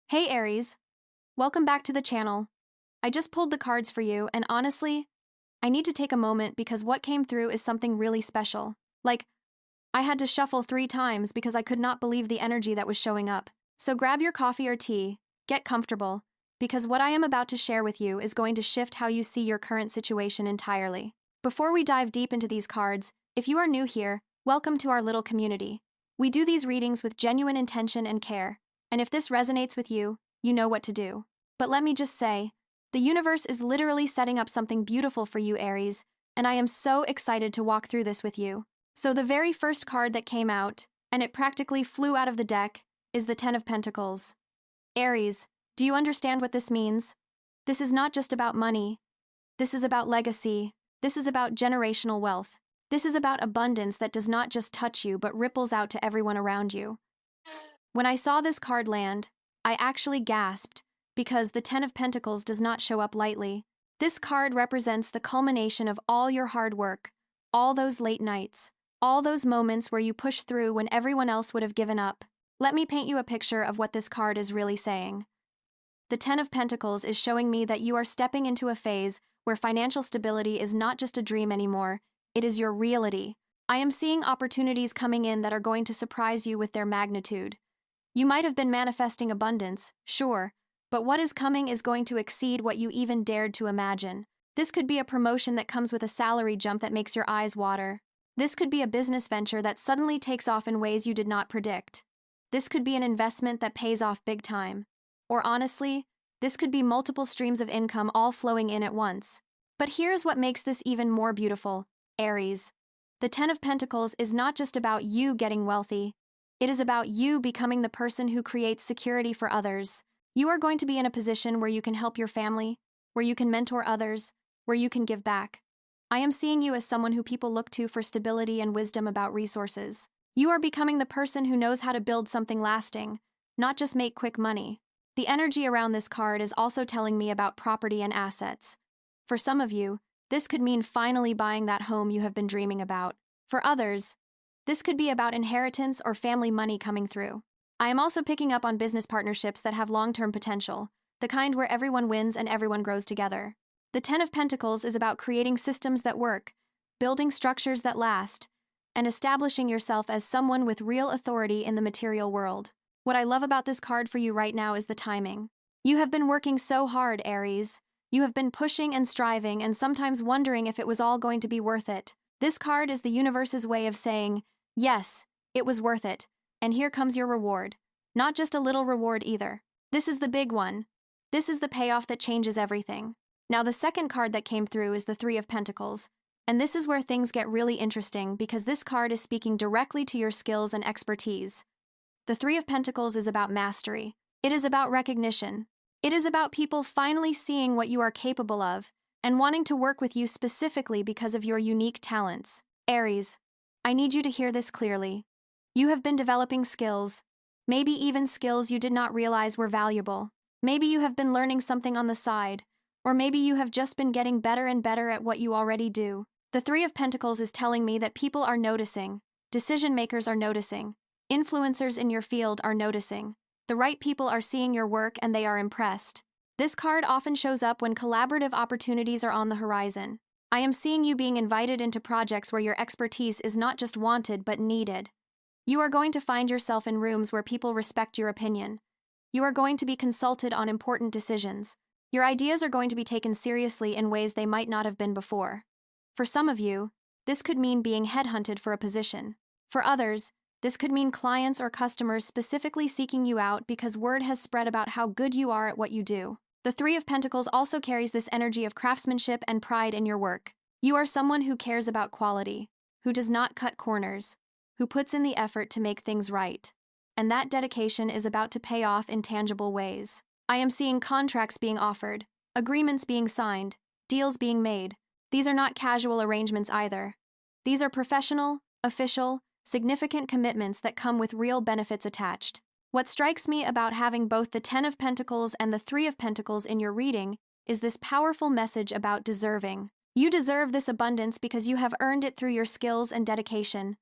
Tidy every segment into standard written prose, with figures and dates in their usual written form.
Hey Aries, welcome back to the channel. I just pulled the cards for you, and honestly, I need to take a moment because what came through is something really special. Like, I had to shuffle 3 times because I could not believe the energy that was showing up. So grab your coffee or tea, get comfortable, because what I am about to share with you is going to shift how you see your current situation entirely. Before we dive deep into these cards, if you are new here, welcome to our little community. We do these readings with genuine intention and care, and if this resonates with you, you know what to do. But let me just say, the universe is literally setting up something beautiful for you, Aries, and I am so excited to walk through this with you. So the very first card that came out, and it practically flew out of the deck, is the Ten of Pentacles. Aries, do you understand what this means? This is not just about money. This is about legacy. This is about generational wealth. This is about abundance that does not just touch you but ripples out to everyone around you. When I saw this card land, I actually gasped because the Ten of Pentacles does not show up lightly. This card represents the culmination of all your hard work, all those late nights, all those moments where you pushed through when everyone else would have given up. Let me paint you a picture of what this card is really saying. The Ten of Pentacles is showing me that you are stepping into a phase where financial stability is not just a dream anymore, it is your reality. I am seeing opportunities coming in that are going to surprise you with their magnitude. You might have been manifesting abundance, sure, but what is coming is going to exceed what you even dared to imagine. This could be a promotion that comes with a salary jump that makes your eyes water. This could be a business venture that suddenly takes off in ways you did not predict. This could be an investment that pays off big time. Or honestly, this could be multiple streams of income all flowing in at once. But here's what makes this even more beautiful, Aries. The Ten of Pentacles is not just about you getting wealthy. It is about you becoming the person who creates security for others. You are going to be in a position where you can help your family, where you can mentor others, where you can give back. I am seeing you as someone who people look to for stability and wisdom about resources. You are becoming the person who knows how to build something lasting, not just make quick money. The energy around this card is also telling me about property and assets. For some of you, this could mean finally buying that home you have been dreaming about. For others, this could be about inheritance or family money coming through. I am also picking up on business partnerships that have long-term potential, the kind where everyone wins and everyone grows together. The Ten of Pentacles is about creating systems that work, building structures that last, and establishing yourself as someone with real authority in the material world. What I love about this card for you right now is the timing. You have been working so hard, Aries. You have been pushing and striving and sometimes wondering if it was all going to be worth it. This card is the universe's way of saying, yes, it was worth it, and here comes your reward. Not just a little reward either. This is the big one. This is the payoff that changes everything. Now the second card that came through is the Three of Pentacles, and this is where things get really interesting because this card is speaking directly to your skills and expertise. The Three of Pentacles is about mastery. It is about recognition. It is about people finally seeing what you are capable of and wanting to work with you specifically because of your unique talents. Aries, I need you to hear this clearly. You have been developing skills, maybe even skills you did not realize were valuable. Maybe you have been learning something on the side, or maybe you have just been getting better and better at what you already do. The Three of Pentacles is telling me that people are noticing, decision makers are noticing, influencers in your field are noticing. The right people are seeing your work and they are impressed. This card often shows up when collaborative opportunities are on the horizon. I am seeing you being invited into projects where your expertise is not just wanted but needed. You are going to find yourself in rooms where people respect your opinion. You are going to be consulted on important decisions. Your ideas are going to be taken seriously in ways they might not have been before. For some of you, this could mean being headhunted for a position. For others, this could mean clients or customers specifically seeking you out because word has spread about how good you are at what you do. The Three of Pentacles also carries this energy of craftsmanship and pride in your work. You are someone who cares about quality, who does not cut corners, who puts in the effort to make things right. And that dedication is about to pay off in tangible ways. I am seeing contracts being offered, agreements being signed, deals being made. These are not casual arrangements either. These are professional, official, significant commitments that come with real benefits attached. What strikes me about having both the Ten of Pentacles and the Three of Pentacles in your reading is this powerful message about deserving. You deserve this abundance because you have earned it through your skills and dedication.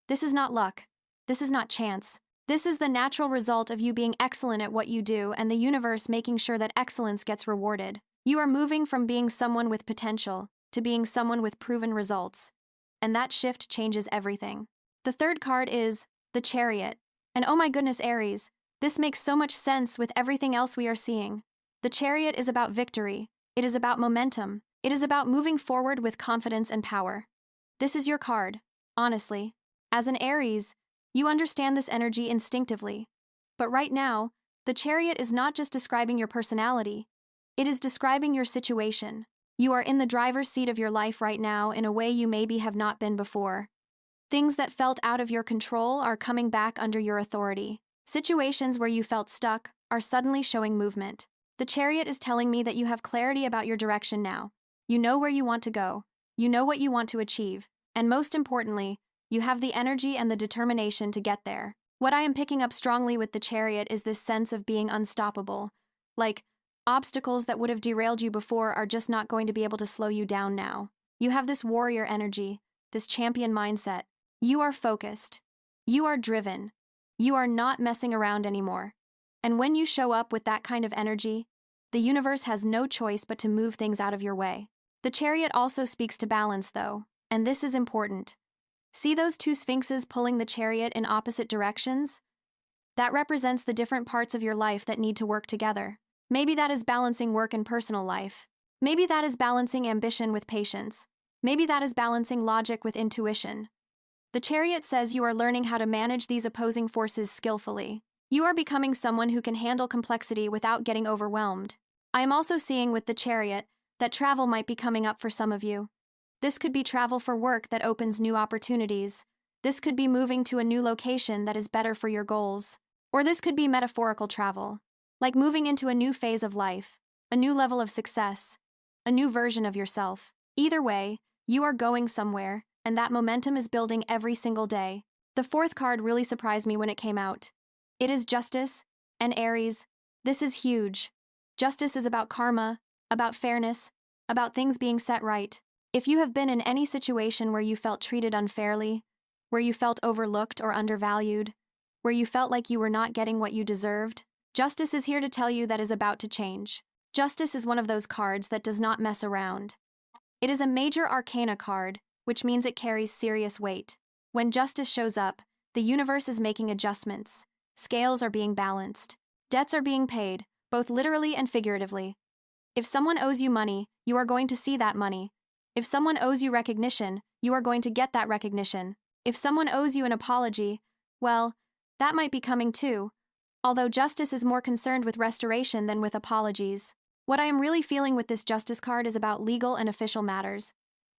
This is not luck. This is not chance. This is the natural result of you being excellent at what you do and the universe making sure that excellence gets rewarded. You are moving from being someone with potential to being someone with proven results, and that shift changes everything. The third card is the Chariot. And oh my goodness, Aries, this makes so much sense with everything else we are seeing. The Chariot is about victory. It is about momentum. It is about moving forward with confidence and power. This is your card, honestly. As an Aries, you understand this energy instinctively. But right now, the Chariot is not just describing your personality, it is describing your situation. You are in the driver's seat of your life right now in a way you maybe have not been before. Things that felt out of your control are coming back under your authority. Situations where you felt stuck are suddenly showing movement. The Chariot is telling me that you have clarity about your direction now. You know where you want to go. You know what you want to achieve. And most importantly, you have the energy and the determination to get there. What I am picking up strongly with the Chariot is this sense of being unstoppable. Like, obstacles that would have derailed you before are just not going to be able to slow you down now. You have this warrior energy, this champion mindset. You are focused. You are driven. You are not messing around anymore. And when you show up with that kind of energy, the universe has no choice but to move things out of your way. The Chariot also speaks to balance, though, and this is important. See those two sphinxes pulling the Chariot in opposite directions? That represents the different parts of your life that need to work together. Maybe that is balancing work and personal life. Maybe that is balancing ambition with patience. Maybe that is balancing logic with intuition. The Chariot says you are learning how to manage these opposing forces skillfully. You are becoming someone who can handle complexity without getting overwhelmed. I am also seeing with the Chariot that travel might be coming up for some of you. This could be travel for work that opens new opportunities. This could be moving to a new location that is better for your goals. Or this could be metaphorical travel, like moving into a new phase of life, a new level of success, a new version of yourself. Either way, you are going somewhere, and that momentum is building every single day. The fourth card really surprised me when it came out. It is Justice, and Aries. This is huge. Justice is about karma, about fairness, about things being set right. If you have been in any situation where you felt treated unfairly, where you felt overlooked or undervalued, where you felt like you were not getting what you deserved, Justice is here to tell you that is about to change. Justice is one of those cards that does not mess around. It is a major arcana card, which means it carries serious weight. When Justice shows up, the universe is making adjustments. Scales are being balanced. Debts are being paid, both literally and figuratively. If someone owes you money, you are going to see that money. If someone owes you recognition, you are going to get that recognition. If someone owes you an apology, well, that might be coming too, although Justice is more concerned with restoration than with apologies. What I am really feeling with this Justice card is about legal and official matters.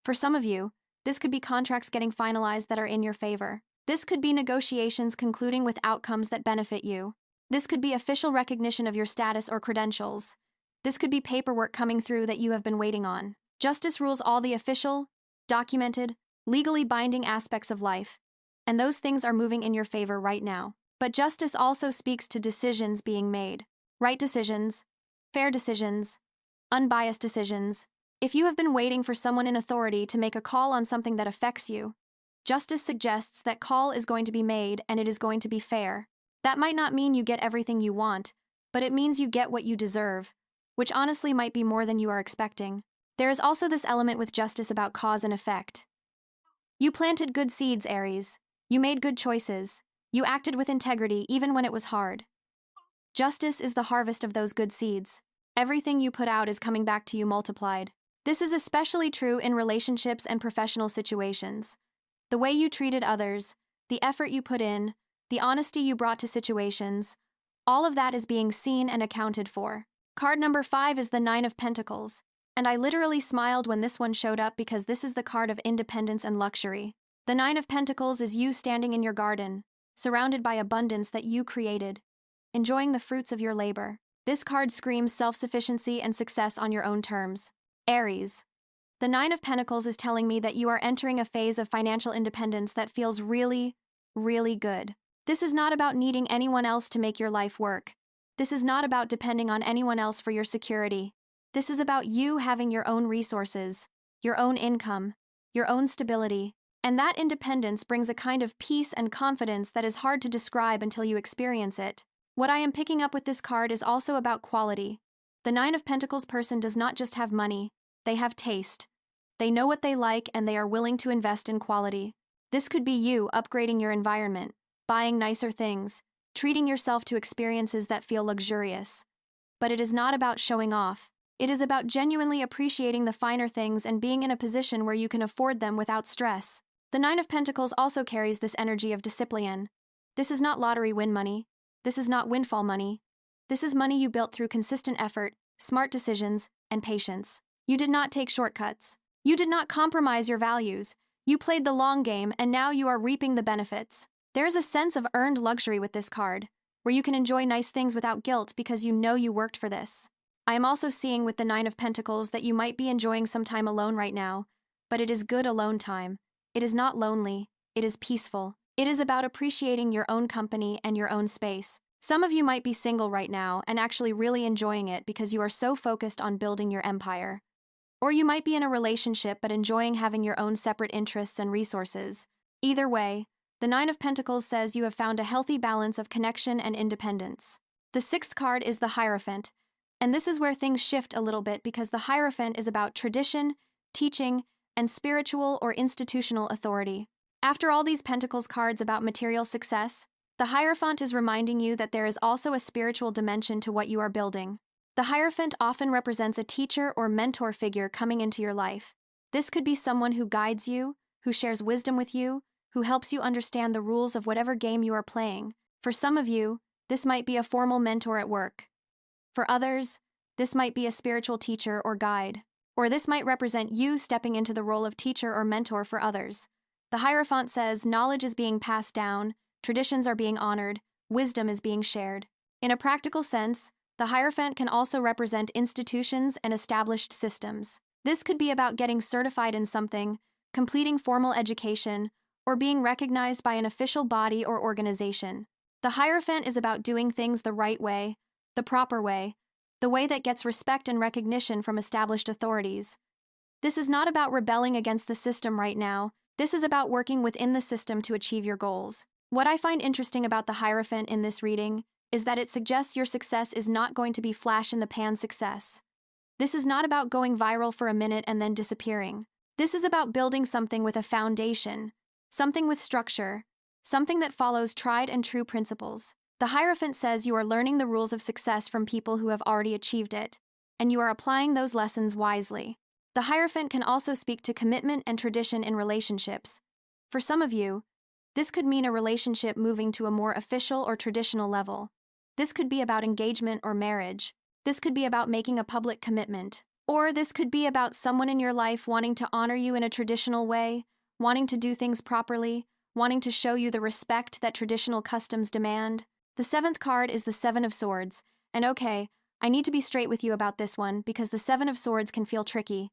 For some of you, this could be contracts getting finalized that are in your favor. This could be negotiations concluding with outcomes that benefit you. This could be official recognition of your status or credentials. This could be paperwork coming through that you have been waiting on. Justice rules all the official, documented, legally binding aspects of life, and those things are moving in your favor right now. But Justice also speaks to decisions being made. Right decisions, fair decisions, unbiased decisions. If you have been waiting for someone in authority to make a call on something that affects you, Justice suggests that call is going to be made and it is going to be fair. That might not mean you get everything you want, but it means you get what you deserve, which honestly might be more than you are expecting. There is also this element with Justice about cause and effect. You planted good seeds, Aries. You made good choices. You acted with integrity even when it was hard. Justice is the harvest of those good seeds. Everything you put out is coming back to you multiplied. This is especially true in relationships and professional situations. The way you treated others, the effort you put in, the honesty you brought to situations, all of that is being seen and accounted for. Card number 5 is the 9 of Pentacles, and I literally smiled when this one showed up because this is the card of independence and luxury. The 9 of Pentacles is you standing in your garden, surrounded by abundance that you created, enjoying the fruits of your labor. This card screams self-sufficiency and success on your own terms. Aries. The 9 of Pentacles is telling me that you are entering a phase of financial independence that feels really, really good. This is not about needing anyone else to make your life work. This is not about depending on anyone else for your security. This is about you having your own resources, your own income, your own stability, And that independence brings a kind of peace and confidence that is hard to describe until you experience it. What I am picking up with this card is also about quality. The Nine of Pentacles person does not just have money, they have taste. They know what they like and they are willing to invest in quality. This could be you upgrading your environment, buying nicer things, treating yourself to experiences that feel luxurious. But it is not about showing off. It is about genuinely appreciating the finer things and being in a position where you can afford them without stress. The Nine of Pentacles also carries this energy of discipline. This is not lottery win money. This is not windfall money. This is money you built through consistent effort, smart decisions, and patience. You did not take shortcuts. You did not compromise your values. You played the long game, and now you are reaping the benefits. There is a sense of earned luxury with this card, where you can enjoy nice things without guilt because you know you worked for this. I am also seeing with the Nine of Pentacles that you might be enjoying some time alone right now, but it is good alone time. It is not lonely, it is peaceful. It is about appreciating your own company and your own space. Some of you might be single right now and actually really enjoying it because you are so focused on building your empire. Or you might be in a relationship but enjoying having your own separate interests and resources. Either way, the Nine of Pentacles says you have found a healthy balance of connection and independence. The sixth card is the Hierophant, and this is where things shift a little bit because the Hierophant is about tradition, teaching, and spiritual or institutional authority. After all these Pentacles cards about material success, the Hierophant is reminding you that there is also a spiritual dimension to what you are building. The Hierophant often represents a teacher or mentor figure coming into your life. This could be someone who guides you, who shares wisdom with you, who helps you understand the rules of whatever game you are playing. For some of you, this might be a formal mentor at work. For others, this might be a spiritual teacher or guide. Or this might represent you stepping into the role of teacher or mentor for others. The Hierophant says knowledge is being passed down, traditions are being honored, wisdom is being shared. In a practical sense, the Hierophant can also represent institutions and established systems. This could be about getting certified in something, completing formal education, or being recognized by an official body or organization. The Hierophant is about doing things the right way, the proper way, the way that gets respect and recognition from established authorities. This is not about rebelling against the system right now. This is about working within the system to achieve your goals. What I find interesting about the Hierophant in this reading is that it suggests your success is not going to be flash-in-the-pan success. This is not about going viral for a minute and then disappearing. This is about building something with a foundation, something with structure, something that follows tried and true principles. The Hierophant says you are learning the rules of success from people who have already achieved it, and you are applying those lessons wisely. The Hierophant can also speak to commitment and tradition in relationships. For some of you, this could mean a relationship moving to a more official or traditional level. This could be about engagement or marriage. This could be about making a public commitment. Or this could be about someone in your life wanting to honor you in a traditional way, wanting to do things properly, wanting to show you the respect that traditional customs demand. The seventh card is the Seven of Swords, and okay, I need to be straight with you about this one because the Seven of Swords can feel tricky.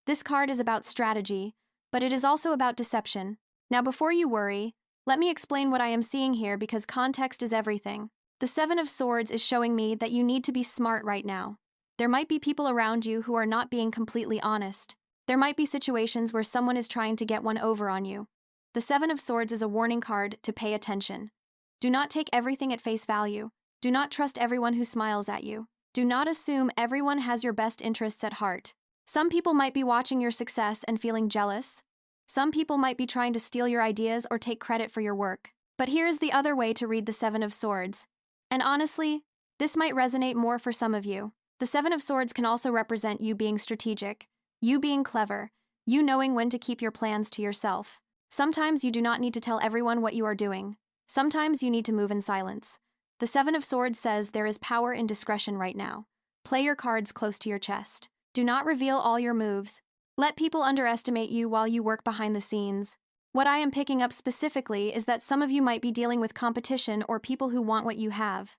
This card is about strategy, but it is also about deception. Now before you worry, let me explain what I am seeing here because context is everything. The Seven of Swords is showing me that you need to be smart right now. There might be people around you who are not being completely honest. There might be situations where someone is trying to get one over on you. The Seven of Swords is a warning card to pay attention. Do not take everything at face value. Do not trust everyone who smiles at you. Do not assume everyone has your best interests at heart. Some people might be watching your success and feeling jealous. Some people might be trying to steal your ideas or take credit for your work. But here's the other way to read the Seven of Swords. And honestly, this might resonate more for some of you. The Seven of Swords can also represent you being strategic, you being clever, you knowing when to keep your plans to yourself. Sometimes you do not need to tell everyone what you are doing. Sometimes you need to move in silence. The Seven of Swords says there is power in discretion right now. Play your cards close to your chest. Do not reveal all your moves. Let people underestimate you while you work behind the scenes. What I am picking up specifically is that some of you might be dealing with competition or people who want what you have.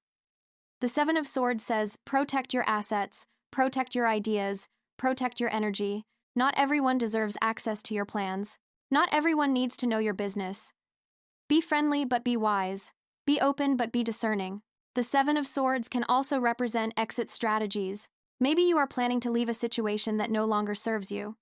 The Seven of Swords says, protect your assets, protect your ideas, protect your energy. Not everyone deserves access to your plans. Not everyone needs to know your business. Be friendly but be wise. Be open but be discerning. The Seven of Swords can also represent exit strategies. Maybe you are planning to leave a situation that no longer serves you.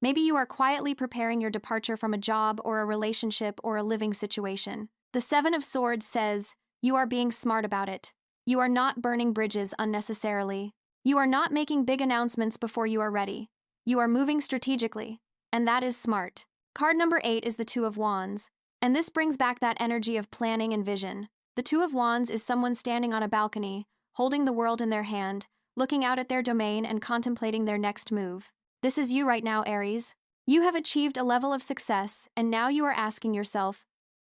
Maybe you are quietly preparing your departure from a job or a relationship or a living situation. The Seven of Swords says, you are being smart about it. You are not burning bridges unnecessarily. You are not making big announcements before you are ready. You are moving strategically, and that is smart. Card number 8 is the Two of Wands, and this brings back that energy of planning and vision. The Two of Wands is someone standing on a balcony, holding the world in their hand, looking out at their domain and contemplating their next move. This is you right now, Aries. You have achieved a level of success, and now you are asking yourself,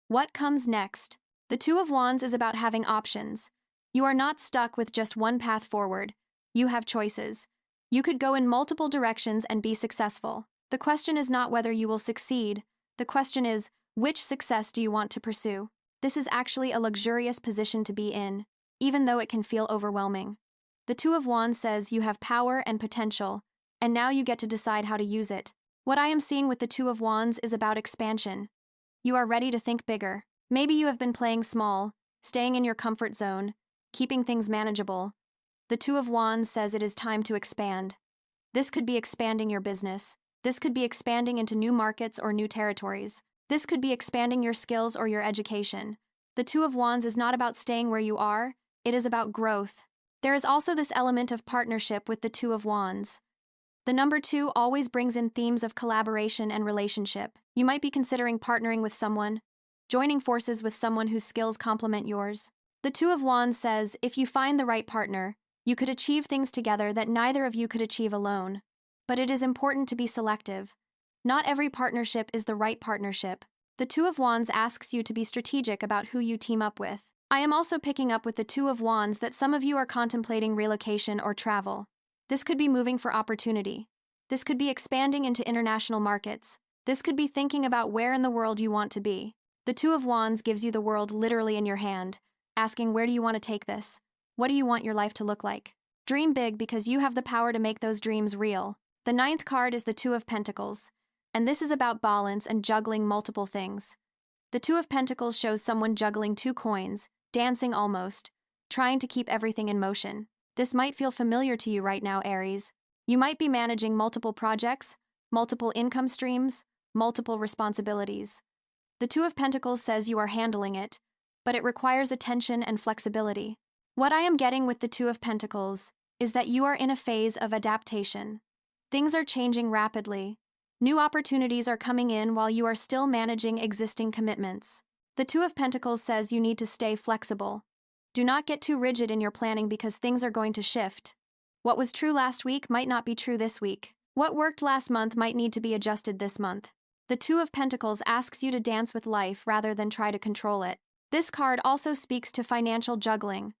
what comes next? The Two of Wands is about having options. You are not stuck with just one path forward. You have choices. You could go in multiple directions and be successful. The question is not whether you will succeed. The question is, which success do you want to pursue? This is actually a luxurious position to be in, even though it can feel overwhelming. The Two of Wands says you have power and potential, and now you get to decide how to use it. What I am seeing with the Two of Wands is about expansion. You are ready to think bigger. Maybe you have been playing small, staying in your comfort zone, keeping things manageable. The Two of Wands says it is time to expand. This could be expanding your business. This could be expanding into new markets or new territories. This could be expanding your skills or your education. The Two of Wands is not about staying where you are, it is about growth. There is also this element of partnership with the Two of Wands. The number 2 always brings in themes of collaboration and relationship. You might be considering partnering with someone, joining forces with someone whose skills complement yours. The Two of Wands says if you find the right partner, you could achieve things together that neither of you could achieve alone. But it is important to be selective. Not every partnership is the right partnership. The Two of Wands asks you to be strategic about who you team up with. I am also picking up with the Two of Wands that some of you are contemplating relocation or travel. This could be moving for opportunity. This could be expanding into international markets. This could be thinking about where in the world you want to be. The Two of Wands gives you the world literally in your hand, asking where do you want to take this? What do you want your life to look like? Dream big because you have the power to make those dreams real. The 9th card is the Two of Pentacles, and this is about balance and juggling multiple things. The Two of Pentacles shows someone juggling 2 coins, dancing almost, trying to keep everything in motion. This might feel familiar to you right now, Aries. You might be managing multiple projects, multiple income streams, multiple responsibilities. The Two of Pentacles says you are handling it, but it requires attention and flexibility. What I am getting with the Two of Pentacles is that you are in a phase of adaptation. Things are changing rapidly. New opportunities are coming in while you are still managing existing commitments. The Two of Pentacles says you need to stay flexible. Do not get too rigid in your planning because things are going to shift. What was true last week might not be true this week. What worked last month might need to be adjusted this month. The Two of Pentacles asks you to dance with life rather than try to control it. This card also speaks to financial juggling.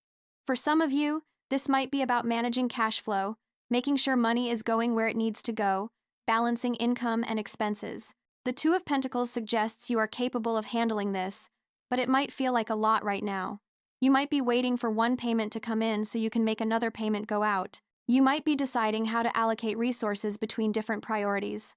For some of you, this might be about managing cash flow, making sure money is going where it needs to go, balancing income and expenses. The Two of Pentacles suggests you are capable of handling this, but it might feel like a lot right now. You might be waiting for one payment to come in so you can make another payment go out. You might be deciding how to allocate resources between different priorities.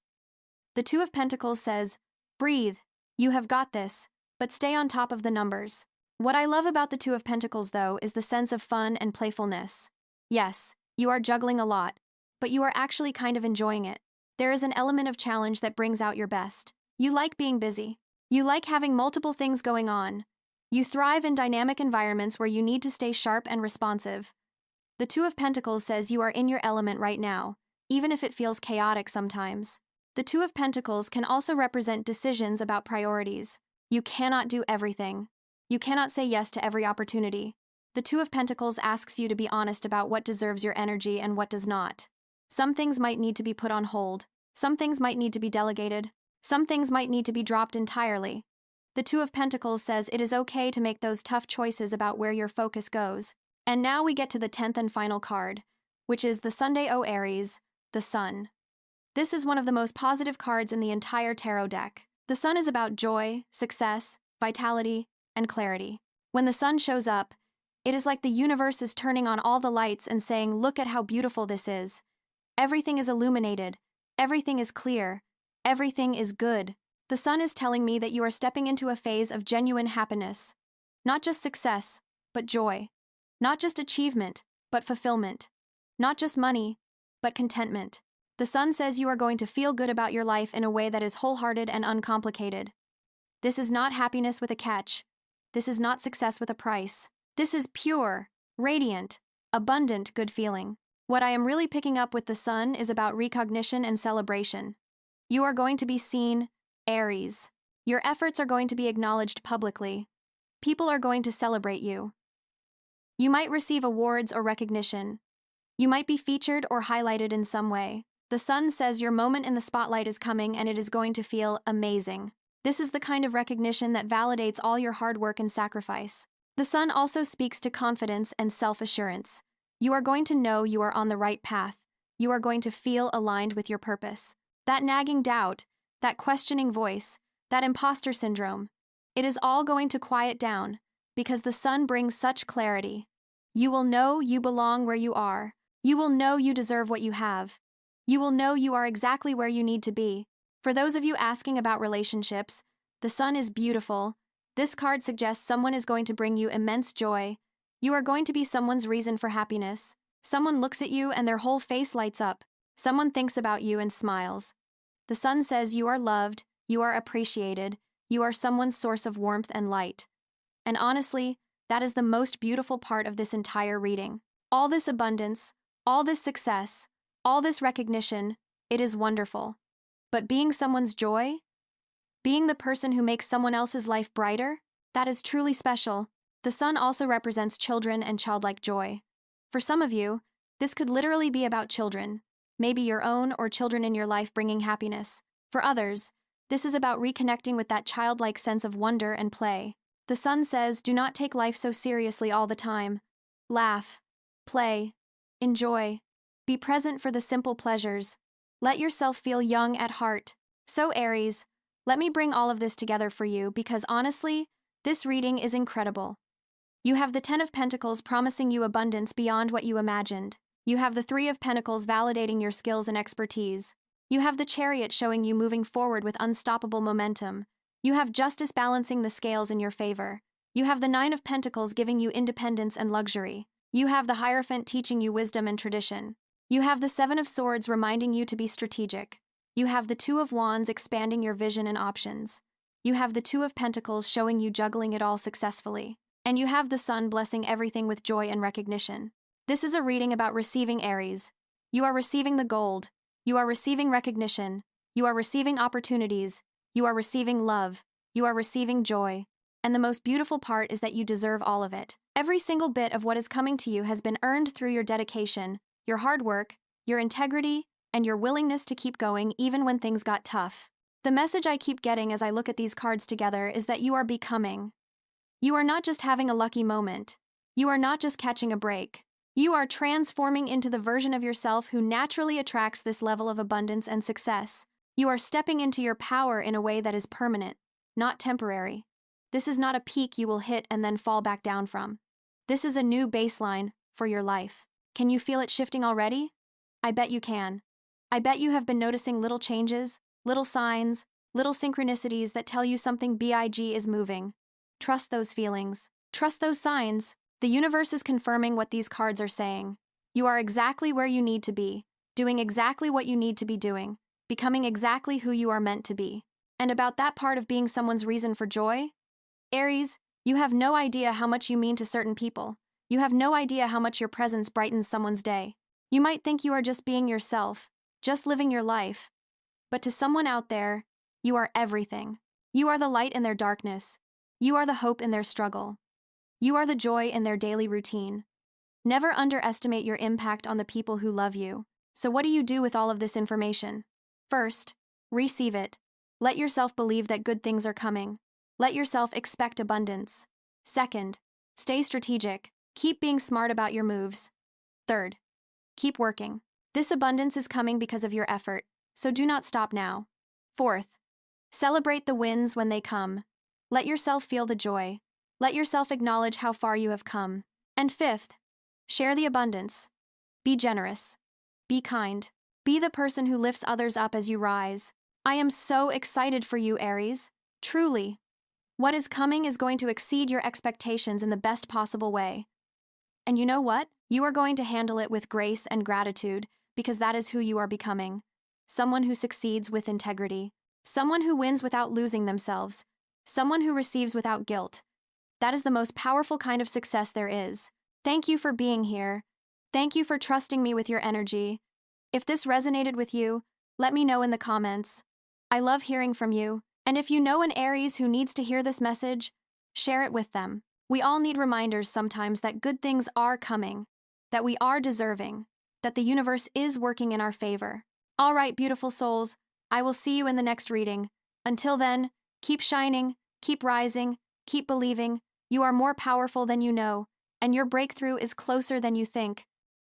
The Two of Pentacles says, breathe, you have got this, but stay on top of the numbers. What I love about the Two of Pentacles, though, is the sense of fun and playfulness. Yes, you are juggling a lot, but you are actually kind of enjoying it. There is an element of challenge that brings out your best. You like being busy. You like having multiple things going on. You thrive in dynamic environments where you need to stay sharp and responsive. The Two of Pentacles says you are in your element right now, even if it feels chaotic sometimes. The Two of Pentacles can also represent decisions about priorities. You cannot do everything. You cannot say yes to every opportunity. The Two of Pentacles asks you to be honest about what deserves your energy and what does not. Some things might need to be put on hold. Some things might need to be delegated. Some things might need to be dropped entirely. The Two of Pentacles says it is okay to make those tough choices about where your focus goes. And now we get to the 10th and final card, which is the Sunday O Aries, the Sun. This is one of the most positive cards in the entire tarot deck. The Sun is about joy, success, vitality, and clarity. When the Sun shows up, it is like the universe is turning on all the lights and saying, look at how beautiful this is. Everything is illuminated. Everything is clear. Everything is good. The Sun is telling me that you are stepping into a phase of genuine happiness. Not just success, but joy. Not just achievement, but fulfillment. Not just money, but contentment. The sun says you are going to feel good about your life in a way that is wholehearted and uncomplicated. This is not happiness with a catch. This is not success with a price. This is pure, radiant, abundant good feeling. What I am really picking up with the sun is about recognition and celebration. You are going to be seen, Aries. Your efforts are going to be acknowledged publicly. People are going to celebrate you. You might receive awards or recognition. You might be featured or highlighted in some way. The sun says your moment in the spotlight is coming and it is going to feel amazing. This is the kind of recognition that validates all your hard work and sacrifice. The sun also speaks to confidence and self-assurance. You are going to know you are on the right path. You are going to feel aligned with your purpose. That nagging doubt, that questioning voice, that imposter syndrome, it is all going to quiet down because the sun brings such clarity. You will know you belong where you are. You will know you deserve what you have. You will know you are exactly where you need to be. For those of you asking about relationships, the sun is beautiful. This card suggests someone is going to bring you immense joy. You are going to be someone's reason for happiness. Someone looks at you and their whole face lights up. Someone thinks about you and smiles. The sun says you are loved, you are appreciated, you are someone's source of warmth and light. And honestly, that is the most beautiful part of this entire reading. All this abundance, all this success, all this recognition, it is wonderful. But being someone's joy, being the person who makes someone else's life brighter, that is truly special. The sun also represents children and childlike joy. For some of you, this could literally be about children, maybe your own or children in your life bringing happiness. For others, this is about reconnecting with that childlike sense of wonder and play. The sun says, do not take life so seriously all the time. Laugh, play, enjoy, be present for the simple pleasures. Let yourself feel young at heart. So Aries, let me bring all of this together for you because honestly, this reading is incredible. You have the 10 of Pentacles promising you abundance beyond what you imagined. You have the 3 of Pentacles validating your skills and expertise. You have the Chariot showing you moving forward with unstoppable momentum. You have Justice balancing the scales in your favor. You have the 9 of Pentacles giving you independence and luxury. You have the Hierophant teaching you wisdom and tradition. You have the 7 of Swords reminding you to be strategic. You have the 2 of Wands expanding your vision and options. You have the 2 of Pentacles showing you juggling it all successfully. And you have the sun blessing everything with joy and recognition. This is a reading about receiving Aries. You are receiving the gold. You are receiving recognition. You are receiving opportunities. You are receiving love. You are receiving joy. And the most beautiful part is that you deserve all of it. Every single bit of what is coming to you has been earned through your dedication, your hard work, your integrity, and your willingness to keep going even when things got tough. The message I keep getting as I look at these cards together is that you are becoming. You are not just having a lucky moment. You are not just catching a break. You are transforming into the version of yourself who naturally attracts this level of abundance and success. You are stepping into your power in a way that is permanent, not temporary. This is not a peak you will hit and then fall back down from. This is a new baseline for your life. Can you feel it shifting already? I bet you can. I bet you have been noticing little changes, little signs, little synchronicities that tell you something big is moving. Trust those feelings. Trust those signs. The universe is confirming what these cards are saying. You are exactly where you need to be, doing exactly what you need to be doing, becoming exactly who you are meant to be. And about that part of being someone's reason for joy? Aries, you have no idea how much you mean to certain people. You have no idea how much your presence brightens someone's day. You might think you are just being yourself, just living your life. But to someone out there, you are everything. You are the light in their darkness. You are the hope in their struggle. You are the joy in their daily routine. Never underestimate your impact on the people who love you. So what do you do with all of this information? First, receive it. Let yourself believe that good things are coming. Let yourself expect abundance. Second, stay strategic. Keep being smart about your moves. Third, keep working. This abundance is coming because of your effort, so do not stop now. Fourth, celebrate the wins when they come. Let yourself feel the joy. Let yourself acknowledge how far you have come. And fifth, share the abundance. Be generous. Be kind. Be the person who lifts others up as you rise. I am so excited for you, Aries. Truly. What is coming is going to exceed your expectations in the best possible way. And you know what? You are going to handle it with grace and gratitude because that is who you are becoming. someone who succeeds with integrity, someone who wins without losing themselves, someone who receives without guilt. That is the most powerful kind of success there is. Thank you for being here. Thank you for trusting me with your energy. If this resonated with you, let me know in the comments. I love hearing from you, and if you know an Aries who needs to hear this message, share it with them. We all need reminders sometimes that good things are coming, that we are deserving, that the universe is working in our favor. All right, beautiful souls, I will see you in the next reading. Until then, keep shining, keep rising, keep believing. You are more powerful than you know, and your breakthrough is closer than you think.